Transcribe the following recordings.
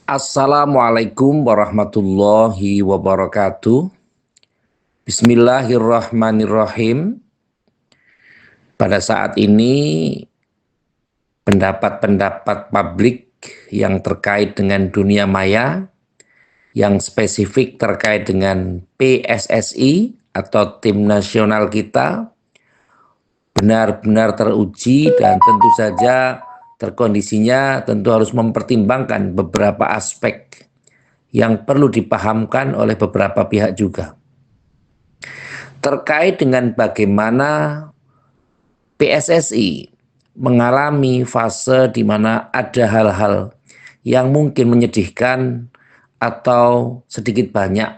Assalamualaikum warahmatullahi wabarakatuh. Bismillahirrahmanirrahim. Pada saat ini pendapat-pendapat publik yang terkait dengan dunia maya, yang spesifik terkait dengan PSSI atau tim nasional kita, benar-benar teruji dan tentu saja terkondisinya tentu harus mempertimbangkan beberapa aspek yang perlu dipahamkan oleh beberapa pihak juga. Terkait dengan bagaimana PSSI mengalami fase di mana ada hal-hal yang mungkin menyedihkan atau sedikit banyak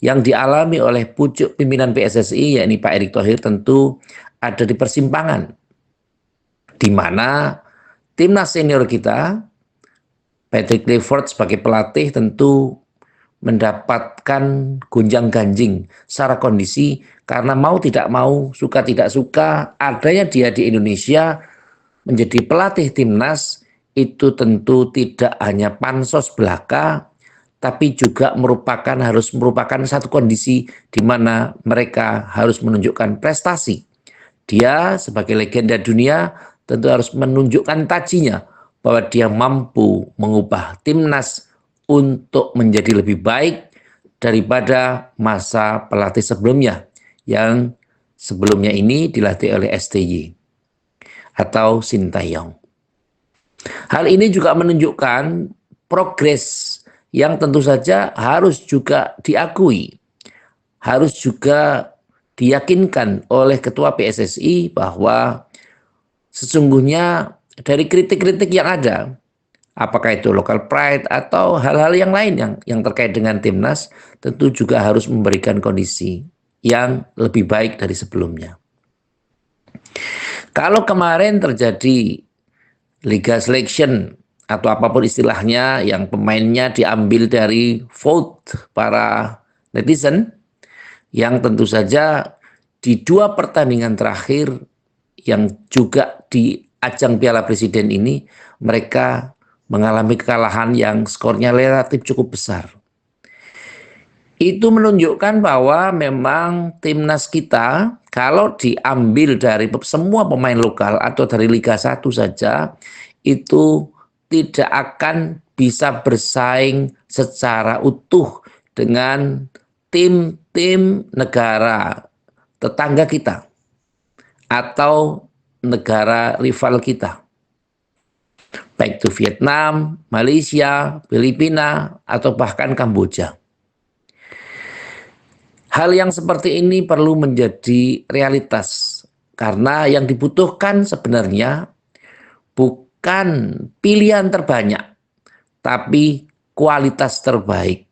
yang dialami oleh pucuk pimpinan PSSI, yakni Pak Erick Thohir, tentu ada di persimpangan, di mana timnas senior kita, Patrick Clifford sebagai pelatih, tentu mendapatkan gonjang-ganjing secara kondisi karena mau tidak mau, suka tidak suka, adanya dia di Indonesia menjadi pelatih timnas itu tentu tidak hanya pansos belaka, tapi juga harus merupakan satu kondisi di mana mereka harus menunjukkan prestasi. Dia sebagai legenda dunia tentu harus menunjukkan tajinya bahwa dia mampu mengubah timnas untuk menjadi lebih baik daripada masa pelatih sebelumnya, yang sebelumnya ini dilatih oleh STY atau Sintayong. Hal ini juga menunjukkan progres yang tentu saja harus juga diakui, harus juga diyakinkan oleh Ketua PSSI bahwa sesungguhnya dari kritik-kritik yang ada, apakah itu local pride atau hal-hal yang lain yang terkait dengan timnas, tentu juga harus memberikan kondisi yang lebih baik dari sebelumnya. Kalau kemarin terjadi Liga Selection atau apapun istilahnya yang pemainnya diambil dari vote para netizen, yang tentu saja di dua pertandingan terakhir yang juga di ajang Piala Presiden ini mereka mengalami kekalahan yang skornya relatif cukup besar. Itu menunjukkan bahwa memang timnas kita kalau diambil dari semua pemain lokal atau dari Liga 1 saja, itu tidak akan bisa bersaing secara utuh dengan tim-tim negara tetangga kita atau negara rival kita, baik itu Vietnam, Malaysia, Filipina, atau bahkan Kamboja. Hal yang seperti ini perlu menjadi realitas, karena yang dibutuhkan sebenarnya bukan pilihan terbanyak, tapi kualitas terbaik.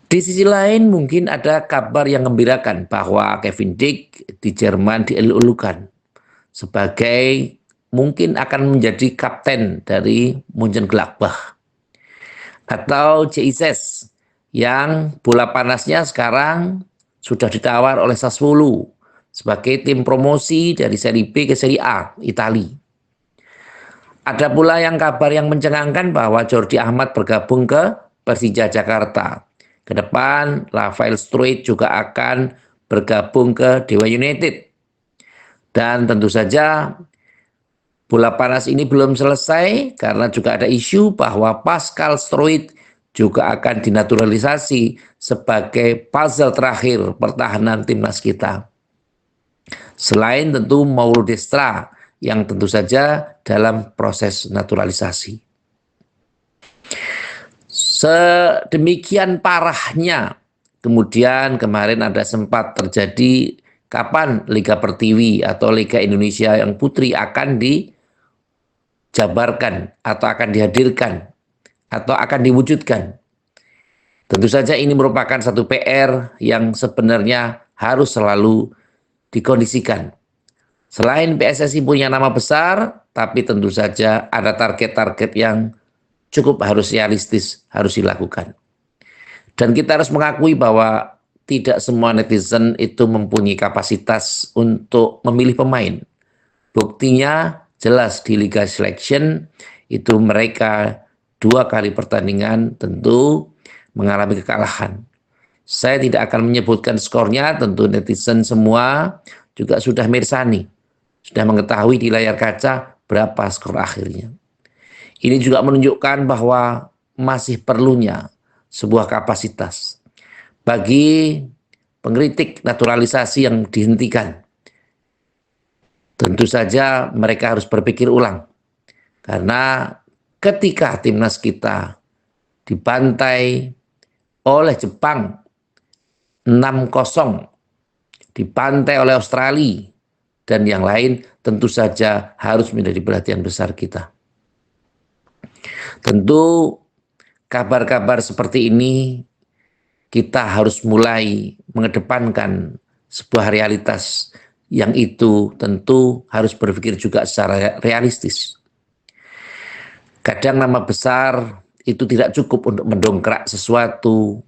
Di sisi lain mungkin ada kabar yang menggembirakan bahwa Kevin Dick di Jerman dielulukan sebagai mungkin akan menjadi kapten dari Mönchengladbach, atau JISS yang bola panasnya sekarang sudah ditawar oleh Sassuolo sebagai tim promosi dari seri B ke seri A Italia. Ada pula yang kabar yang mencengangkan bahwa Jordi Amat bergabung ke Persija Jakarta. Ke depan Rafael Struijk juga akan bergabung ke Dewa United. Dan tentu saja bola panas ini belum selesai karena juga ada isu bahwa Pascal Struijk juga akan dinaturalisasi sebagai puzzle terakhir pertahanan timnas kita. Selain tentu Mauro Destra yang tentu saja dalam proses naturalisasi. Sedemikian parahnya, kemudian kemarin ada sempat terjadi kapan Liga Pertiwi atau Liga Indonesia yang putri akan dijabarkan atau akan dihadirkan atau akan diwujudkan. Tentu saja ini merupakan satu PR yang sebenarnya harus selalu dikondisikan. Selain PSSI punya nama besar, tapi tentu saja ada target-target yang cukup harus realistis, harus dilakukan. Dan kita harus mengakui bahwa tidak semua netizen itu mempunyai kapasitas untuk memilih pemain. Buktinya jelas di Liga Selection itu mereka 2 kali pertandingan tentu mengalami kekalahan. Saya tidak akan menyebutkan skornya, tentu netizen semua juga sudah mirsani, sudah mengetahui di layar kaca berapa skor akhirnya. Ini juga menunjukkan bahwa masih perlunya sebuah kapasitas bagi pengkritik naturalisasi yang dihentikan. Tentu saja mereka harus berpikir ulang, karena ketika timnas kita dibantai oleh Jepang 6-0, dibantai oleh Australia dan yang lain, tentu saja harus menjadi perhatian besar kita. Tentu kabar-kabar seperti ini kita harus mulai mengedepankan sebuah realitas yang itu tentu harus berpikir juga secara realistis. Kadang nama besar itu tidak cukup untuk mendongkrak sesuatu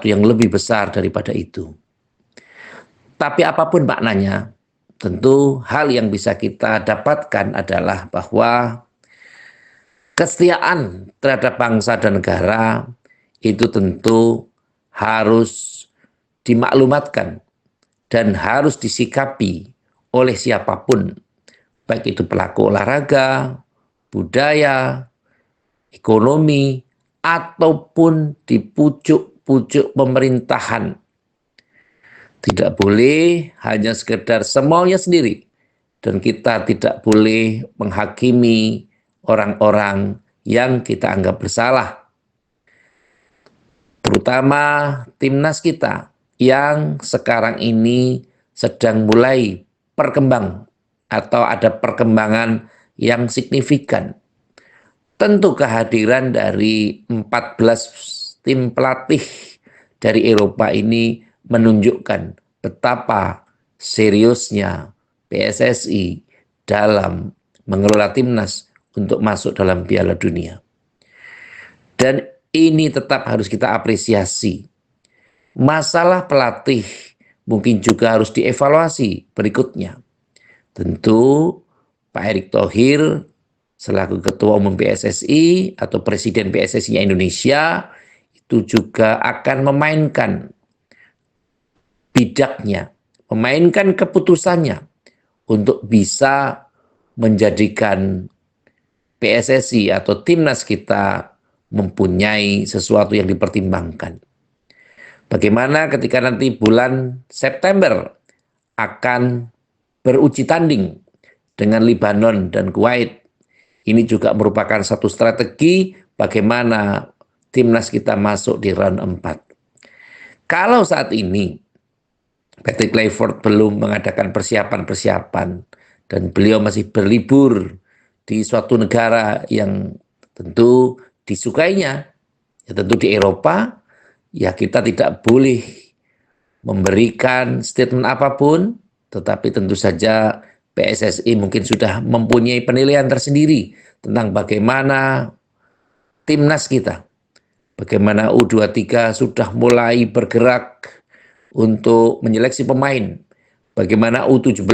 yang lebih besar daripada itu. Tapi apapun maknanya, tentu hal yang bisa kita dapatkan adalah bahwa kesetiaan terhadap bangsa dan negara itu tentu harus dimaklumatkan dan harus disikapi oleh siapapun, baik itu pelaku olahraga, budaya, ekonomi, ataupun di pucuk-pucuk pemerintahan. Tidak boleh hanya sekedar semaunya sendiri, dan kita tidak boleh menghakimi orang-orang yang kita anggap bersalah. Terutama timnas kita yang sekarang ini sedang mulai berkembang atau ada perkembangan yang signifikan. Tentu kehadiran dari 14 tim pelatih dari Eropa ini menunjukkan betapa seriusnya PSSI dalam mengelola timnas untuk masuk dalam Piala Dunia. Dan ini tetap harus kita apresiasi. Masalah pelatih mungkin juga harus dievaluasi berikutnya. Tentu Pak Erick Thohir selaku Ketua Umum PSSI atau Presiden PSSI Indonesia itu juga akan memainkan bijaknya, memainkan keputusannya untuk bisa menjadikan PSSI atau timnas kita mempunyai sesuatu yang dipertimbangkan. Bagaimana ketika nanti bulan September akan beruji tanding dengan Lebanon dan Kuwait. Ini juga merupakan satu strategi bagaimana timnas kita masuk di round 4. Kalau saat ini Patrick Kluivert belum mengadakan persiapan-persiapan dan beliau masih berlibur di suatu negara yang tentu disukainya, ya tentu di Eropa, ya kita tidak boleh memberikan statement apapun, tetapi tentu saja PSSI mungkin sudah mempunyai penilaian tersendiri tentang bagaimana timnas kita. Bagaimana U23 sudah mulai bergerak untuk menyeleksi pemain. Bagaimana U17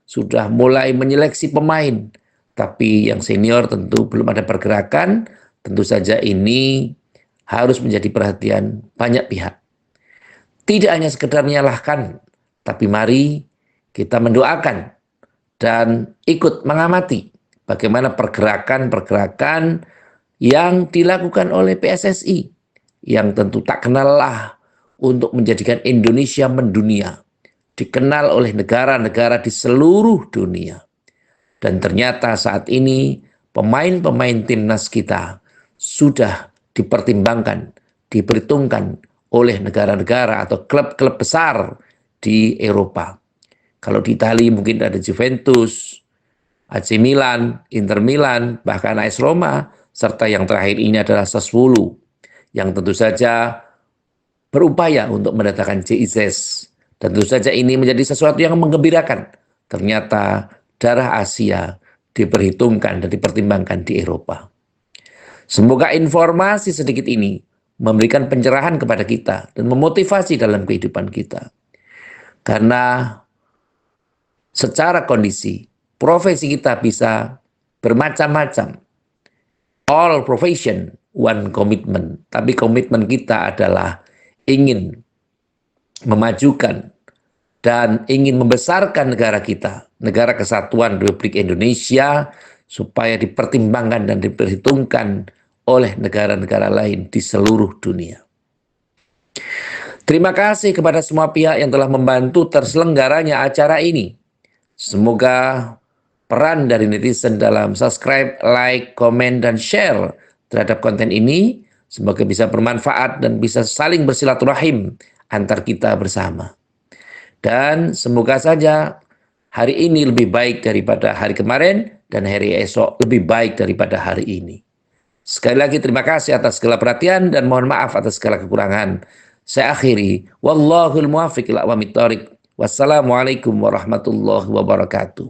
sudah mulai menyeleksi pemain. Tapi yang senior tentu belum ada pergerakan. Tentu saja ini harus menjadi perhatian banyak pihak. Tidak hanya sekedar menyalahkan, tapi mari kita mendoakan dan ikut mengamati bagaimana pergerakan-pergerakan yang dilakukan oleh PSSI yang tentu tak kenallah untuk menjadikan Indonesia mendunia, dikenal oleh negara-negara di seluruh dunia. Dan ternyata saat ini pemain-pemain timnas kita sudah dipertimbangkan, diperhitungkan oleh negara-negara atau klub-klub besar di Eropa. Kalau di Italia mungkin ada Juventus, AC Milan, Inter Milan, bahkan AS Roma, serta yang terakhir ini adalah Sassuolo, yang tentu saja berupaya untuk mendatangkan Jesus. Dan tentu saja ini menjadi sesuatu yang menggembirakan. Ternyata darah Asia diperhitungkan dan dipertimbangkan di Eropa. Semoga informasi sedikit ini memberikan pencerahan kepada kita dan memotivasi dalam kehidupan kita. Karena secara kondisi, profesi kita bisa bermacam-macam. all profession, one commitment. Tapi komitmen kita adalah ingin memajukan dan ingin membesarkan negara kita, negara kesatuan Republik Indonesia, supaya dipertimbangkan dan diperhitungkan oleh negara-negara lain di seluruh dunia. Terima kasih kepada semua pihak yang telah membantu terselenggaranya acara ini. Semoga peran dari netizen dalam subscribe, like, komen, dan share terhadap konten ini semoga bisa bermanfaat dan bisa saling bersilaturahim antar kita bersama. Dan semoga saja hari ini lebih baik daripada hari kemarin dan hari esok lebih baik daripada hari ini. Sekali lagi terima kasih atas segala perhatian dan mohon maaf atas segala kekurangan. Saya akhiri. Wallahul muwaffiq ila aqwamit thoriq. Wassalamualaikum warahmatullahi wabarakatuh.